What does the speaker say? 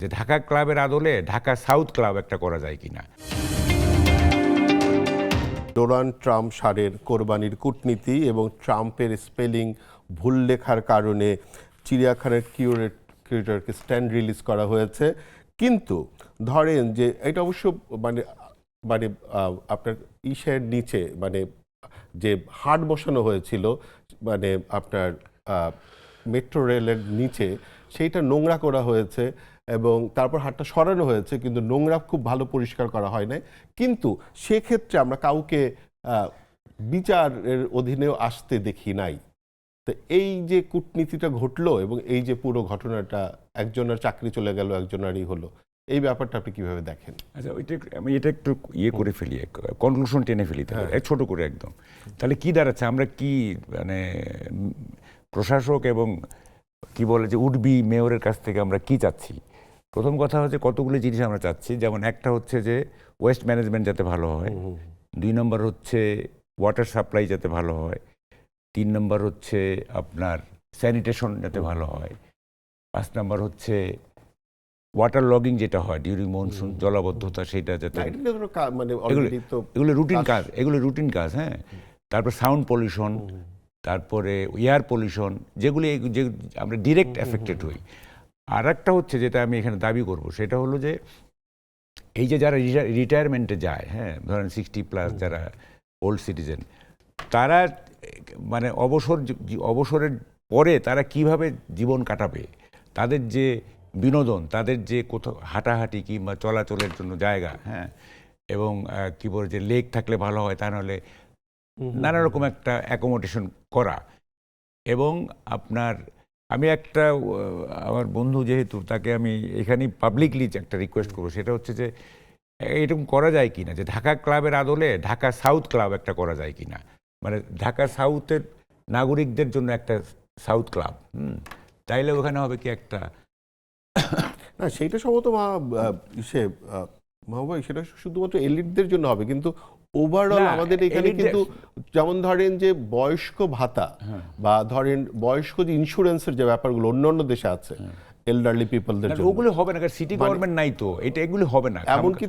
যে ঢাকা ক্লাবের আদলে ঢাকা সাউথ ক্লাব একটা করা যায় কিনা। ডোনাল্ড ট্রাম্প সারের কোরবানির কূটনীতি এবং ট্রাম্পের স্পেলিং ভুল লেখার কারণে চিড়িয়াখানার কিউরেটরকে স্ট্যান্ড রিলিজ করা হয়েছে। কিন্তু ধরেন যে এটা অবশ্য মানে মানে আপনার ইসের নিচে মানে যে হাট বসানো হয়েছিল মানে আপনার মেট্রো রেলের নিচে সেইটা নোংরা করা হয়েছে এবং তারপর হাটটা সরানো হয়েছে, কিন্তু নোংরা খুব ভালো পরিষ্কার করা হয় নাই। কিন্তু সেক্ষেত্রে আমরা কাউকে বিচারের অধীনেও আসতে দেখি নাই। তো এই যে কূটনীতিটা ঘটলো এবং এই যে পুরো ঘটনাটা, একজনের চাকরি চলে গেল, একজনেরই হলো, এই ব্যাপারটা আপনি কিভাবে দেখেন? আচ্ছা, আমি এটা একটু করে ফেলি, কনক্লুশন টেনে ফেলি, ছোট করে একদম। তাহলে কি দাঁড়াচ্ছে, আমরা কি মানে প্রশাসক এবং কি বলে যে উডবি মেয়রের কাছ থেকে আমরা কি চাচ্ছি? প্রথম কথা হচ্ছে কতগুলো জিনিস আমরা চাচ্ছি। যেমন একটা হচ্ছে যে ওয়েস্ট ম্যানেজমেন্ট যাতে ভালো হয়, 2 নম্বর হচ্ছে ওয়াটার সাপ্লাই যাতে ভালো হয়, 3 নম্বর হচ্ছে আপনার স্যানিটেশন যাতে ভালো হয়, 5 নম্বর হচ্ছে ওয়াটার লগিং যেটা হয় ডিউরিং মনসুন, জলাবদ্ধতা, সেটা যাতে, মানে এগুলো রুটিন কাজ। হ্যাঁ, তারপর সাউন্ড পলিউশন, তারপরে এয়ার পলিউশন, যেগুলি আমরা ডিরেক্ট এফেক্টেড হই। আর একটা হচ্ছে যেটা আমি এখানে দাবি করব, সেটা হলো যে এই যে যারা রিটায়ারমেন্টে যায়, হ্যাঁ, ধরেন 60+ যারা ওল্ড সিটিজেন, তারা মানে অবসরের পরে তারা কিভাবে জীবন কাটাবে, তাদের যে বিনোদন, তাদের যে কোথাও হাঁটাহাঁটি কিংবা চলাচলের জন্য জায়গা, হ্যাঁ, এবং কি বলে যে লেক থাকলে ভালো হয়, তা নাহলে নানা রকম একটা অ্যাকোমোডেশন করা। এবং আপনার আমি একটা আমার বন্ধু যেহেতু, তাকে আমি এখানেই পাবলিকলি একটা রিকোয়েস্ট করবো, সেটা হচ্ছে যে এরকম করা যায় কিনা যে ঢাকা ক্লাবের আদলে ঢাকা সাউথ ক্লাব একটা করা যায় কিনা, মানে ঢাকা সাউথের নাগরিকদের জন্য একটা সাউথ ক্লাব। তাইলে ওখানে হবে কি একটা না, সেইটা সম্ভবত মাহবুব, সেটা শুধুমাত্র এলিটদের জন্য হবে, কিন্তু ওভারঅল আমাদের এখানে কিন্তু যেমন ধরেন যে বয়স্ক ভাতা বা ধরেন বয়স্ক যে ইন্স্যুরেন্সের যে ব্যাপারগুলো অন্যান্য দেশে আছে এলডারলি পিপলদের জন্য, ওগুলো হবে না, কারণ সিটি গভর্নমেন্ট নাই তো, এগুলো হবে না। এমনকি